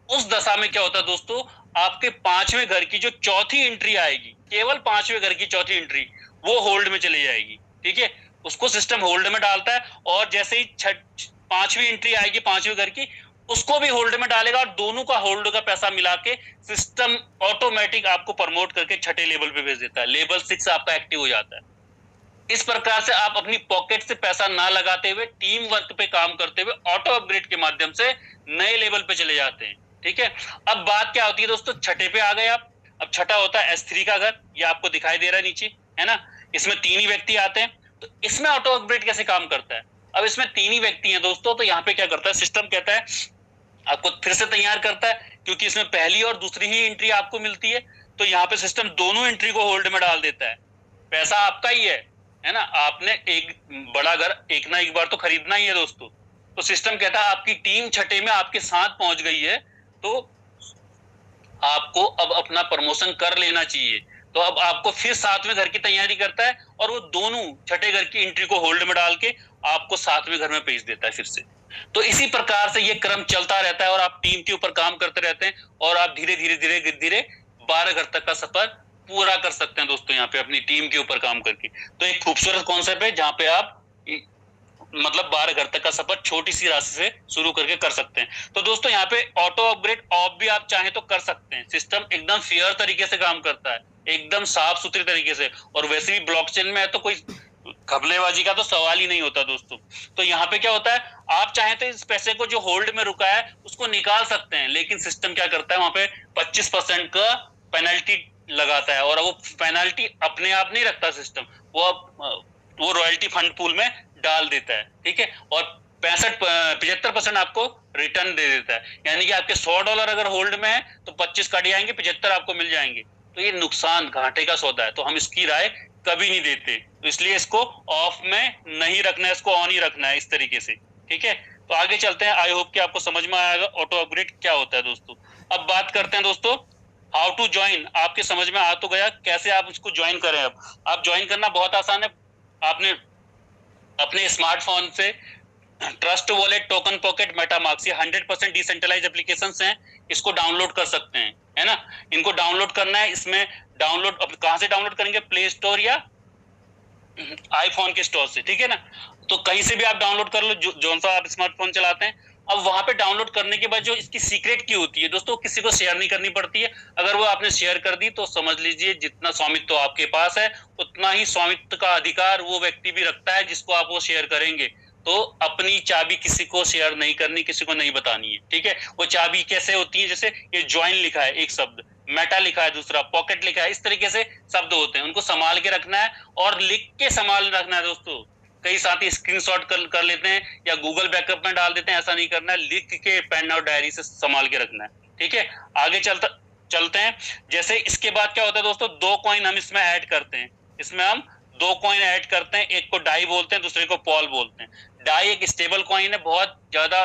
उस दशा में क्या होता है दोस्तों, आपके 5वें घर की जो चौथी एंट्री आएगी, केवल 5वें घर की चौथी एंट्री, वो होल्ड में चली जाएगी। ठीक है, उसको सिस्टम होल्ड में डालता है, और जैसे ही 5वीं एंट्री आएगी 5वें घर की, उसको भी होल्ड में डालेगा, और दोनों का होल्ड का पैसा मिला के सिस्टम ऑटोमेटिक आपको प्रमोट करके छठे लेवल पे भेज देता है। लेवल 6 आपका एक्टिव हो जाता है। इस प्रकार से आप अपनी पॉकेट से पैसा ना लगाते हुए, टीम वर्क पे काम करते हुए, ऑटो अपग्रेड के माध्यम से नए लेवल पे चले जाते हैं। ठीक है, अब बात क्या होती है दोस्तों, छठे पे आ गए आप। अब छठा होता है S3 का घर, ये आपको दिखाई दे रहा है नीचे, है ना। इसमें 3 ही व्यक्ति आते हैं। तो इसमें ऑटो अपग्रेड कैसे काम करता है? अब इसमें 3 ही व्यक्ति हैं दोस्तों, तो यहाँ पे क्या करता है सिस्टम, कहता है आपको फिर से तैयार करता है, क्योंकि इसमें पहली और दूसरी ही एंट्री आपको मिलती है। तो यहाँ पे सिस्टम दोनों एंट्री को होल्ड में डाल देता है। पैसा आपका ही है ना? आपने एक बड़ा घर एक ना एक बार तो खरीदना ही है दोस्तों। तो सिस्टम कहता है आपकी टीम छठे में आपके साथ पहुंच गई है, तो आपको अब अपना प्रमोशन कर लेना चाहिए। तो अब आपको फिर साथ में घर की तैयारी करता है, और वो दोनों छठे घर की एंट्री को होल्ड में डाल के आपको साथ में घर में भेज देता है फिर से। तो इसी प्रकार से ये क्रम चलता रहता है, और आप टीम के ऊपर काम करते रहते हैं, और आप धीरे धीरे धीरे धीरे 12 घर तक का सफर पूरा कर सकते हैं दोस्तों, यहाँ पे अपनी टीम के ऊपर काम करके। तो एक खूबसूरत कॉन्सेप्ट है जहाँ पे आप मतलब 12 घर तक का सफर छोटी सी राशि से शुरू करके कर सकते हैं। तो दोस्तों यहाँ पे ऑटो अपग्रेड ऑफ भी आप चाहें तो कर सकते हैं। सिस्टम एकदम फेयर तरीके से काम करता है, एकदम साफ सुथरी तरीके से, और वैसे भी ब्लॉकचेन में है तो कोई घपलेबाजी का तो सवाल ही नहीं होता दोस्तों। तो यहाँ पे क्या होता है, आप चाहें तो इस पैसे को जो होल्ड में रुका है उसको निकाल सकते हैं, लेकिन सिस्टम क्या करता है वहां पे 25% का पेनल्टी लगाता है, और वो पेनल्टी अपने आप नहीं रखता सिस्टम, वो रॉयल्टी फंड पूल में डाल देता है, ठीक है। और 75% आपको रिटर्न दे देता है, यानी कि आपके $100 अगर होल्ड में है तो 25 काटे जाएंगे, 75 आपको मिल जाएंगे। तो ये नुकसान घाटे का सौदा है, तो हम इसकी राय कभी नहीं देते, तो इसलिए इसको ऑफ में नहीं रखना है, इसको ऑन ही रखना है इस तरीके से, ठीक है। तो आगे चलते हैं, आई होप कि आपको समझ में आएगा ऑटो अपग्रेड क्या होता है दोस्तों। अब बात करते हैं दोस्तों हाउ टू ज्वाइन। आपके समझ में आ तो गया कैसे आप इसको ज्वाइन करें। अब आप ज्वाइन करना बहुत आसान है, आपने अपने स्मार्टफोन से trust wallet, token pocket, MetaMask, ये 100% डिसेंट्रलाइज एप्लीकेशंस हैं, इसको डाउनलोड कर सकते हैं, है ना। इनको डाउनलोड करना है, इसमें डाउनलोड अब कहां से डाउनलोड करेंगे, प्ले स्टोर या आईफोन के स्टोर से, ठीक है ना। तो कहीं से भी आप डाउनलोड कर लो, जो सा आप स्मार्टफोन चलाते हैं। अब वहां पे डाउनलोड करने के बाद जो इसकी सीक्रेट की होती है दोस्तों, किसी को शेयर नहीं करनी पड़ती है। अगर वो आपने शेयर कर दी तो समझ लीजिए जितना स्वामित्व आपके पास है उतना ही स्वामित्व का अधिकार वो व्यक्ति भी रखता है जिसको आप वो शेयर करेंगे। तो अपनी चाबी किसी को शेयर नहीं करनी, किसी को नहीं बतानी है, ठीक है। वो चाबी कैसे होती है, जैसे ये ज्वाइन लिखा है एक शब्द, मेटा लिखा है दूसरा, पॉकेट लिखा है, इस तरीके से शब्द होते हैं, उनको संभाल के रखना है और लिख के संभाल रखना है दोस्तों। कई साथी स्क्रीनशॉट कर लेते हैं या गूगल बैकअप में डाल देते हैं, ऐसा नहीं करना है, लिख के पेन और डायरी से संभाल के रखना है, ठीक है। आगे चलते हैं। जैसे इसके बाद क्या होता है दोस्तों, 2 कॉइन हम इसमें ऐड करते हैं, इसमें हम 2 कॉइन ऐड करते हैं, एक को डाई बोलते हैं, दूसरे को पॉल बोलते हैं। डाई एक स्टेबल कॉइन है, बहुत ज्यादा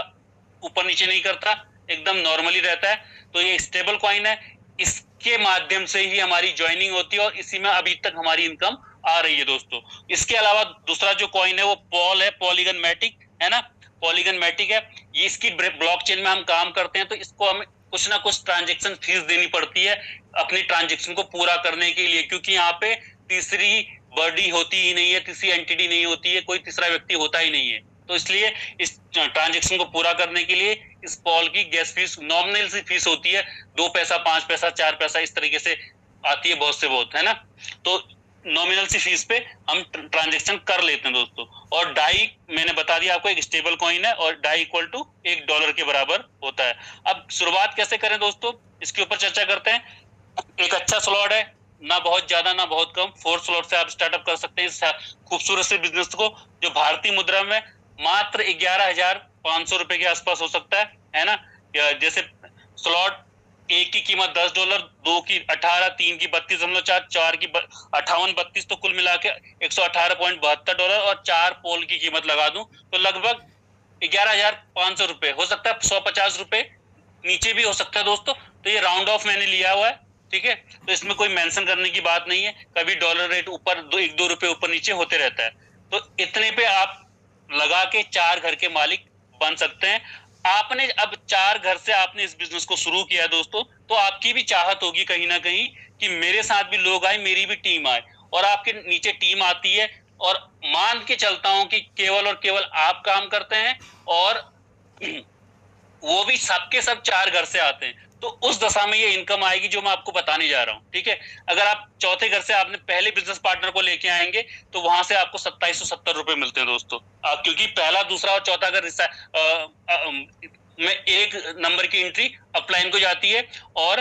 ऊपर नीचे नहीं करता, एकदम नॉर्मली रहता है, तो ये स्टेबल कॉइन है। इसके माध्यम से ही हमारी ज्वाइनिंग होती है और इसी में अभी तक हमारी इनकम आ रही है दोस्तों। इसके अलावा दूसरा जो कॉइन है वो पॉल है, पॉलीगन मैटिक, है ना, पॉलीगन मैटिक है। ये इसकी ब्लॉकचेन में हम काम करते हैं, तो इसको हमें कुछ ना कुछ ट्रांजेक्शन फीस देनी पड़ती है अपनी ट्रांजेक्शन को पूरा करने के लिए, क्योंकि यहाँ पे तीसरी बॉडी होती ही नहीं है, तीसरी एंटिटी नहीं होती है, कोई तीसरा व्यक्ति होता ही नहीं है। तो इसलिए इस ट्रांजेक्शन को पूरा करने के लिए इस पॉल की गैस फीस नॉमिनल सी फीस होती है, 2 पैसा, 5 पैसा, 4 पैसा, इस तरीके से आती है, बहुत से बहुत, है ना। तो नॉमिनल सी फीस पे हम ट्रांजेक्शन कर लेते हैं दोस्तों। और डाई मैंने बता दिया आपको, एक स्टेबल कॉइन है और डाई इक्वल टू $1 के बराबर होता है। अब शुरुआत कैसे करें दोस्तों, इसके ऊपर चर्चा करते हैं। एक अच्छा स्लॉट है, ना बहुत ज्यादा ना बहुत कम, 4 स्लॉट से आप स्टार्टअप कर सकते हैं इस खूबसूरत से बिजनेस को, जो भारतीय मुद्रा में मात्र 11,500 रुपए के आसपास हो सकता है ना। जैसे स्लॉट एक की कीमत $10, 2 की 18, 3 की 32.4, 4 की 58, 32, तो कुल मिला के $118.72, और 4 पोल की कीमत लगा दूं तो लगभग 11,500 रुपए हो सकता है, 150 रुपए नीचे भी हो सकता है दोस्तों। तो ये राउंड ऑफ मैंने लिया हुआ है, ठीक है। तो इसमें कोई मेंशन करने की बात नहीं है, कभी डॉलर रेट ऊपर 1-2 रुपए ऊपर नीचे होते रहता है। तो इतने पे आप लगा के 4 घर के मालिक बन सकते हैं। आपने अब 4 घर से आपने इस बिजनेस को शुरू किया है दोस्तों, तो आपकी भी चाहत होगी कहीं ना कहीं कि मेरे साथ भी लोग आए, मेरी भी टीम आए, और आपके नीचे टीम आती है। और मान के चलता हूं कि केवल और केवल आप काम करते हैं और वो भी सबके सब 4 घर से आते हैं, तो उस दशा में ये इनकम आएगी जो मैं आपको बताने जा रहा हूँ, ठीक है। अगर आप चौथे घर से आपने पहले बिजनेस पार्टनर को लेके आएंगे तो वहां से आपको 2770 रुपए मिलते हैं दोस्तों, क्योंकि पहला, दूसरा और चौथा घर में एक नंबर की एंट्री अपलाइन को जाती है और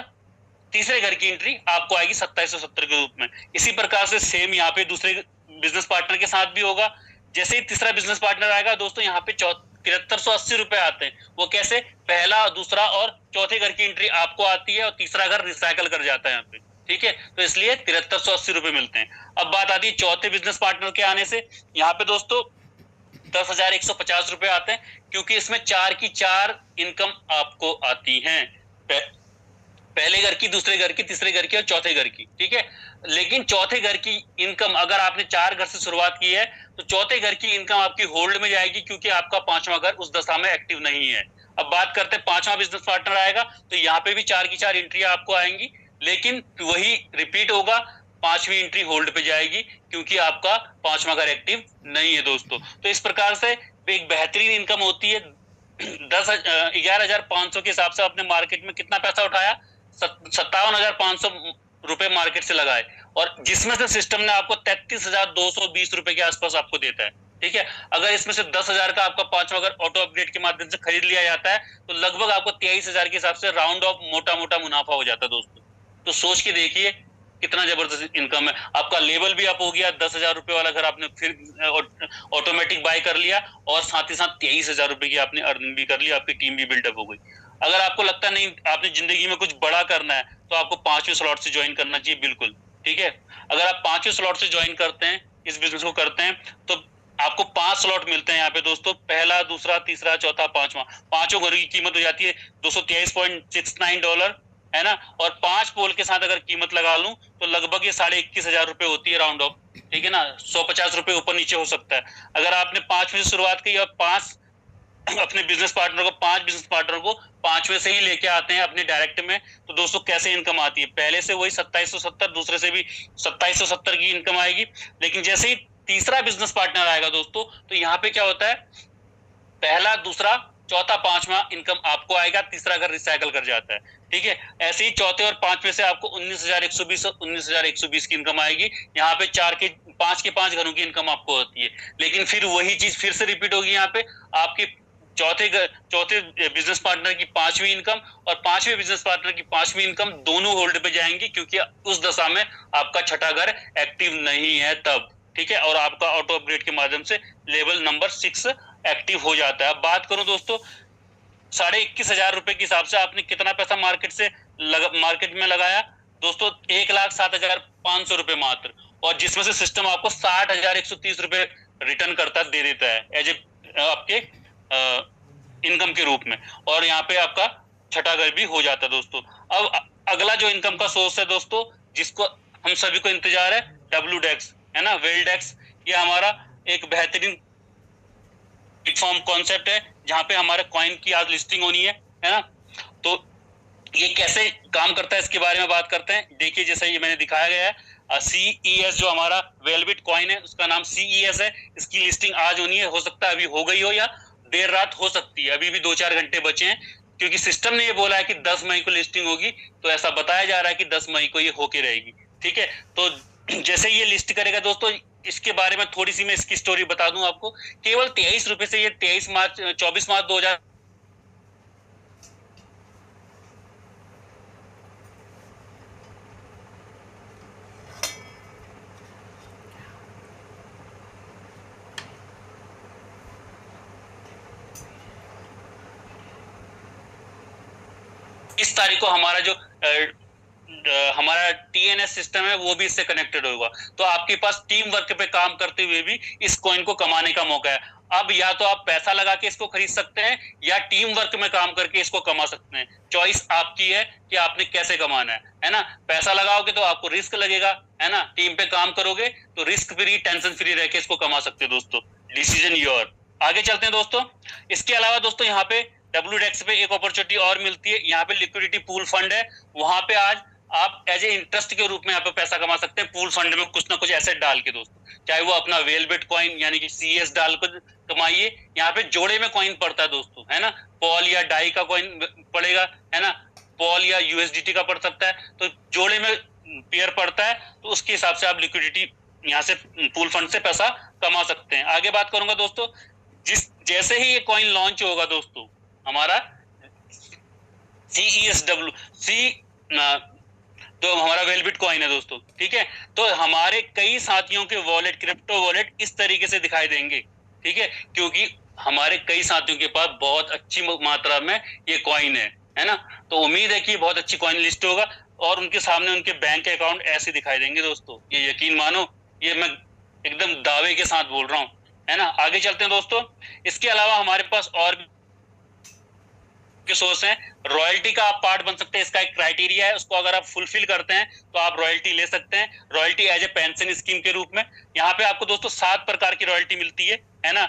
तीसरे घर की एंट्री आपको आएगी 2770 के रूप में। इसी प्रकार से सेम यहाँ पे दूसरे बिजनेस पार्टनर के साथ भी होगा। जैसे ही तीसरा बिजनेस पार्टनर आएगा दोस्तों, यहाँ पे 7380 रुपए आते हैं। वो कैसे? पहला, दूसरा और चौथे घर की एंट्री आपको आती है और तीसरा घर रिसाइकल कर जाता है यहाँ पे, ठीक है। तो इसलिए 7380 रुपए मिलते हैं। अब बात आती है चौथे बिजनेस पार्टनर के आने से। यहाँ पे दोस्तों 10,150 रुपए आते हैं, क्योंकि इसमें 4 की 4 इनकम आपको आती है, पहले घर की, दूसरे घर की, तीसरे घर की और चौथे घर की, ठीक है। लेकिन चौथे घर की इनकम, अगर आपने 4 घर से शुरुआत की है तो चौथे घर की इनकम आपकी होल्ड में जाएगी, क्योंकि आपका पांचवा घर उस दशा में एक्टिव नहीं है। अब बात करते हैं पांचवा बिजनेस पार्टनर आएगा, तो यहाँ पे भी 4 की 4 एंट्री आपको आएंगी, लेकिन वही रिपीट होगा, पांचवी एंट्री होल्ड पे जाएगी, क्योंकि आपका पांचवा घर एक्टिव नहीं है दोस्तों। तो इस प्रकार से एक बेहतरीन इनकम होती है। 11,500 के हिसाब से आपने मार्केट में कितना पैसा उठाया? 57,500 रुपए मार्केट से लगाए, और जिसमें से सिस्टम ने आपको 33,220 रुपए के आसपास आपको देता है, ठीक है। अगर इसमें से 10,000 का आपका पांचवा घर ऑटो अपग्रेड के माध्यम से खरीद लिया जाता है, तो लगभग आपको 23,000 के हिसाब से राउंड ऑफ मोटा मोटा मुनाफा हो जाता है दोस्तों। तो सोच के देखिए कितना जबरदस्त इनकम है। आपका लेवल भी अप हो गया, 10,000 रुपए वाला घर आपने फिर ऑटोमेटिक बाय कर लिया, और साथ ही साथ 23,000 रुपए की आपने अर्निंग भी कर ली, आपकी टीम भी बिल्डअप हो गई। अगर आपको लगता नहीं आपने जिंदगी में कुछ बड़ा करना है, तो आपको 5वें स्लॉट से ज्वाइन करना चाहिए, बिल्कुल, ठीक है। अगर आप 5वें स्लॉट से ज्वाइन करते हैं, इस बिजनेस को करते हैं, तो आपको 5 स्लॉट मिलते हैं यहाँ पे दोस्तों, पहला, दूसरा, तीसरा, चौथा, पांचवा। पांचों घर की कीमत हो जाती है $223.69, है ना। और 5 पोल के साथ अगर कीमत लगा लूं तो लगभग ये 21,500 रुपए होती है, राउंड ऑफ, ठीक है ना। 150 रुपए ऊपर नीचे हो सकता है। अगर आपने 5वें से शुरुआत की और 5 अपने बिजनेस पार्टनर को 5 बिजनेस पार्टनर को 5वें से ही लेके आते हैं अपने डायरेक्ट में, तो दोस्तों कैसे इनकम आती है? पहले से वही 2770, दूसरे से भी 2770 की इनकम आएगी। लेकिन जैसे ही तीसरा बिजनेस पार्टनर आएगा दोस्तों, तो यहाँ पे क्या होता है, पहला, दूसरा, चौथा, पांचवा इनकम आपको आएगा, तीसरा घर रिसाइकल कर जाता है, ठीक है। ऐसे ही चौथे और पांचवें से आपको 19,120 और 19,120 की इनकम आएगी। यहाँ पे 5 के 5 घरों की इनकम आपको होती है। लेकिन फिर वही चीज फिर से रिपीट होगी, यहाँ पे आपकी चौथे बिजनेस पार्टनर की 5वीं इनकम और 5वें बिजनेस पार्टनर की 5वीं इनकम दोनों होल्ड पे जाएंगी, क्योंकि उस दशा में आपका छठा घर एक्टिव नहीं है तब, ठीक है। और आपका ऑटो अपग्रेड के माध्यम से लेवल नंबर 6 एक्टिव हो जाता है। अब बात करूं दोस्तों 21,500 रुपए के हिसाब से आपने कितना पैसा मार्केट में लगाया दोस्तों? 1,07,500 रुपए मात्र, और जिसमें से सिस्टम आपको 60,130 रुपए रिटर्न करता दे देता है एज ए आपके इनकम के रूप में, और यहाँ पे आपका छठा घर भी हो जाता है दोस्तों। अब अगला जो इनकम का सोर्स है दोस्तों, जिसको हम सभी को इंतजार है, WDEX, है ना, वेल्डेक्स। ये हमारा एक बेहतरीन प्लेटफॉर्म कॉन्सेप्ट है, जहां पे हमारे कॉइन की आज लिस्टिंग होनी है ना। तो ये कैसे काम करता है इसके बारे में बात करते हैं। देखिए, जैसे ये मैंने दिखाया गया है, CES जो हमारा वेलबिट कॉइन है, उसका नाम CES है। इसकी लिस्टिंग आज होनी है, हो सकता है अभी हो गई हो या देर रात हो सकती है, अभी भी 2-4 घंटे बचे हैं, क्योंकि सिस्टम ने ये बोला है कि 10 मई को लिस्टिंग होगी, तो ऐसा बताया जा रहा है कि 10 मई को ये होके रहेगी, ठीक है। तो जैसे ये लिस्ट करेगा दोस्तों, इसके बारे में थोड़ी सी मैं इसकी स्टोरी बता दूं आपको। केवल 23 रुपए से ये 24 मार्च 2000 इस तारीख को हमारा जो हमारा TNS सिस्टम है वो भी इससे कनेक्टेड होगा। तो आपके पास टीम वर्क पे काम करते हुए भी इस कॉइन को कमाने का मौका है। अब या तो आप पैसा लगा के इसको खरीद सकते हैं, या टीम वर्क में काम करके इसको कमा सकते हैं। चॉइस आपकी है कि आपने कैसे कमाना है ना। पैसा लगाओगे तो आपको रिस्क लगेगा, है ना। टीम पे काम करोगे तो रिस्क फ्री, टेंशन फ्री रह के इसको कमा सकते हैं दोस्तों। Decision your. आगे चलते हैं दोस्तों। इसके अलावा दोस्तों यहाँ पे WDEX पे एक अपॉर्चुनिटी और मिलती है। यहाँ पे लिक्विडिटी पूल फंड है, वहां पे आज आप एज ए इंटरेस्ट के रूप में यहाँ पे पैसा कमा सकते हैं, पूल फंड में कुछ ना कुछ एसेट डाल के दोस्तों। चाहे वो अपना वेलबिट कॉइन यानी कि CS डाल कर कमाइए। यहाँ पे जोड़े में कॉइन पड़ता है दोस्तों, है ना। पॉल या डाई का कॉइन पड़ेगा, है ना। पॉल या USDT का पड़ सकता है, तो जोड़े में पेयर पड़ता है, तो उसके हिसाब से आप लिक्विडिटी यहाँ से पूल फंड से पैसा कमा सकते हैं। आगे बात करूंगा दोस्तों, जैसे ही ये कॉइन लॉन्च होगा दोस्तों, हमारा CESW जो हमारा वेलबिट कॉइन है दोस्तों, ठीक है। तो हमारे कई साथियों के वॉलेट, क्रिप्टो वॉलेट इस तरीके से दिखाई देंगे, ठीक है, क्योंकि हमारे कई साथियों के पास बहुत अच्छी मात्रा में ये कॉइन है ना। तो उम्मीद है कि बहुत अच्छी कॉइन लिस्ट होगा और उनके सामने उनके बैंक अकाउंट ऐसे दिखाई देंगे दोस्तों, ये यकीन मानो, ये मैं एकदम दावे के साथ बोल रहा हूँ, है ना। आगे चलते हैं दोस्तों। इसके अलावा हमारे पास और भी सोर्स है। रॉयल्टी का आप पार्ट बन सकते हैं, इसका एक क्राइटेरिया है, उसको अगर आप फुलफिल करते हैं तो आप रॉयल्टी ले सकते हैं। Royalty as a pension scheme के रूप में यहाँ पे आपको दोस्तों 7 प्रकार की रॉयल्टी मिलती है ना।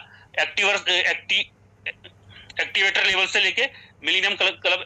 एक्टिवेटर लेवल से लेके मिलीनियम क्लब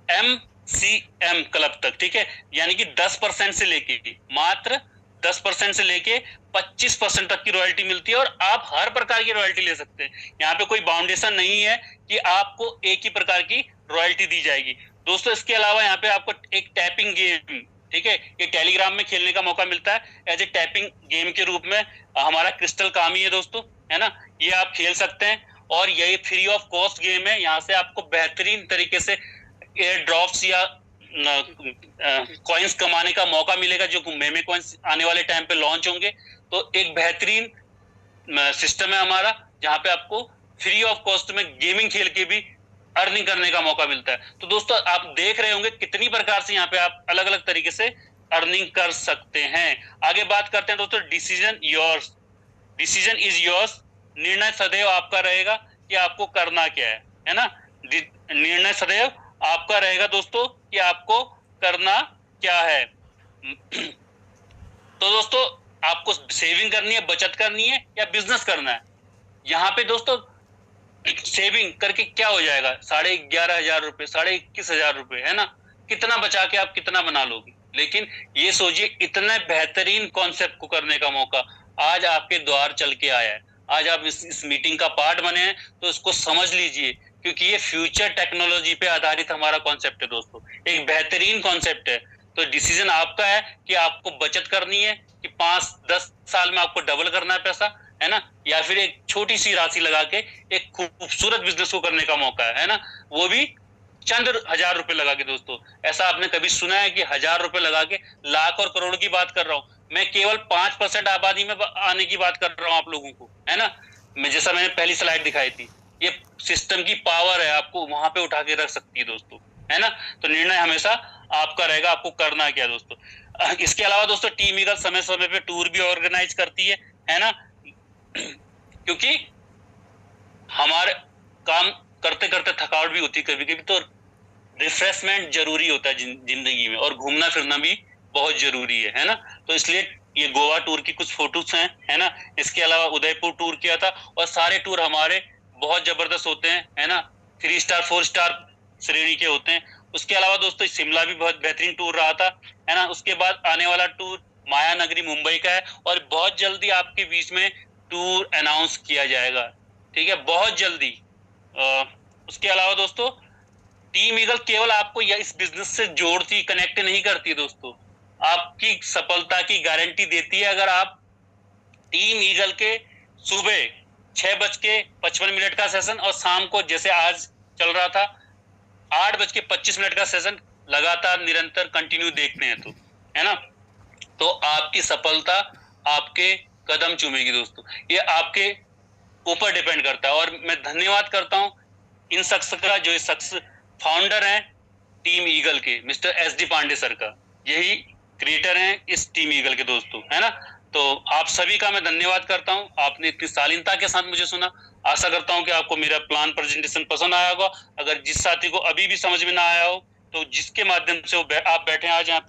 MCM क्लब तक, ठीक है, यानी कि 10% से लेके, मात्र 10% से लेके 25% तक की रॉयल्टी मिलती है और आप हर प्रकार की रॉयल्टी ले सकते हैं। यहाँ पे कोई बाउंडेशन नहीं है कि आपको एक ही प्रकार की रॉयल्टी दी जाएगी दोस्तों। इसके अलावा यहाँ पे आपको एक टैपिंग गेम, ठीक है, ये टेलीग्राम में खेलने का मौका मिलता है एज ए टैपिंग गेम के रूप में। हमारा क्रिस्टल कामी है दोस्तों, है ना, ये आप खेल सकते हैं और ये फ्री ऑफ कॉस्ट गेम है। यहाँ से आपको बेहतरीन तरीके से एयर ड्रॉप्स या कॉइन्स कमाने का मौका मिलेगा, जो मेमे कॉइन्स आने वाले टाइम पे लॉन्च होंगे। तो एक बेहतरीन सिस्टम है हमारा, जहां पे आपको फ्री ऑफ कॉस्ट में गेमिंग खेल के भी अर्निंग करने का मौका मिलता है। तो दोस्तों आप देख रहे होंगे कितनी प्रकार से यहाँ पे आप अलग अलग तरीके से अर्निंग कर सकते हैं। आगे बात करते हैं दोस्तों, decision yours, decision is yours, निर्णय सदैव आपका रहेगा कि आपको करना क्या है ना। निर्णय सदैव आपका रहेगा दोस्तों कि आपको करना क्या है। तो दोस्तों आपको सेविंग करनी है, बचत करनी है या बिजनेस करना है। यहाँ पे दोस्तों सेविंग करके क्या हो जाएगा, 11,500 रुपए, 21,500 रुपए, है ना। कितना बचा के आप कितना बना लोगे। लेकिन ये सोचिए, इतने बेहतरीन कॉन्सेप्ट को करने का मौका आज आपके द्वार चल के आया है। आज आप इस मीटिंग का पार्ट बने हैं तो इसको समझ लीजिए, क्योंकि ये फ्यूचर टेक्नोलॉजी पे आधारित हमारा कॉन्सेप्ट है दोस्तों, एक बेहतरीन कॉन्सेप्ट है। तो डिसीजन आपका है कि आपको बचत करनी है कि 5-10 साल में आपको डबल करना है पैसा, है ना, या फिर एक छोटी सी राशि लगा के एक खूबसूरत बिजनेस को करने का मौका है ना, वो भी चंद 1,000 रुपए लगा के। दोस्तों ऐसा आपने कभी सुना है कि 1,000 रुपए लगा के लाख और करोड़ की बात कर रहा हूँ मैं, केवल 5% आबादी में आने की बात कर रहा हूँ आप लोगों को, है ना। मैं जैसा मैंने पहली स्लाइड दिखाई थी, ये सिस्टम की पावर है, आपको वहां पे उठा के रख सकती है दोस्तों, है ना। तो निर्णय हमेशा आपका रहेगा, आपको करना क्या दोस्तों। इसके अलावा दोस्तों टीम ईगल समय समय पे टूर भी ऑर्गेनाइज करती है ना, क्योंकि हमारे काम करते करते थकावट भी होती है कभी कभी, तो रिफ्रेशमेंट जरूरी होता है जिंदगी में, और घूमना फिरना भी बहुत जरूरी है ना। तो इसलिए ये गोवा टूर की कुछ फोटोज हैं, है ना। इसके अलावा उदयपुर टूर किया था और सारे टूर हमारे बहुत जबरदस्त होते हैं, है ना, 3 स्टार 4 स्टार श्रेणी के होते हैं। उसके अलावा दोस्तों शिमला भी बहुत बेहतरीन टूर रहा था, है ना। उसके बाद आने वाला टूर माया नगरी मुंबई का है और बहुत जल्दी आपके बीच में टूर अनाउंस किया जाएगा, ठीक है, बहुत जल्दी। उसके अलावा दोस्तों टीम ईगल केवल आपको इस बिजनेस से जोड़ती, कनेक्ट नहीं करती दोस्तों, आपकी सफलता की गारंटी देती है अगर आप टीम ईगल के सुबह 6:55 का सेशन और शाम को जैसे आज चल रहा था 8:25 का सेशन लगातार निरंतर कंटिन्यू देखते हैं तो, है ना, तो आपकी सफलता आपके कदम चूमेगी दोस्तों। ये आपके ऊपर डिपेंड करता है और मैं धन्यवाद करता हूं इन शख्स का, जो इस शख्स फाउंडर हैं टीम ईगल के, मिस्टर SD पांडे सर का, यही क्रिएटर हैं इस टीम ईगल के दोस्तों, है ना। तो आप सभी का मैं धन्यवाद करता हूं, आपने इतनी शालीनता के साथ मुझे सुना। आशा करता हूं कि आपको मेरा प्लान प्रेजेंटेशन पसंद आया होगा। अगर जिस साथी को अभी भी समझ में ना आया हो, तो जिसके माध्यम से आप बैठे आज यहाँ पे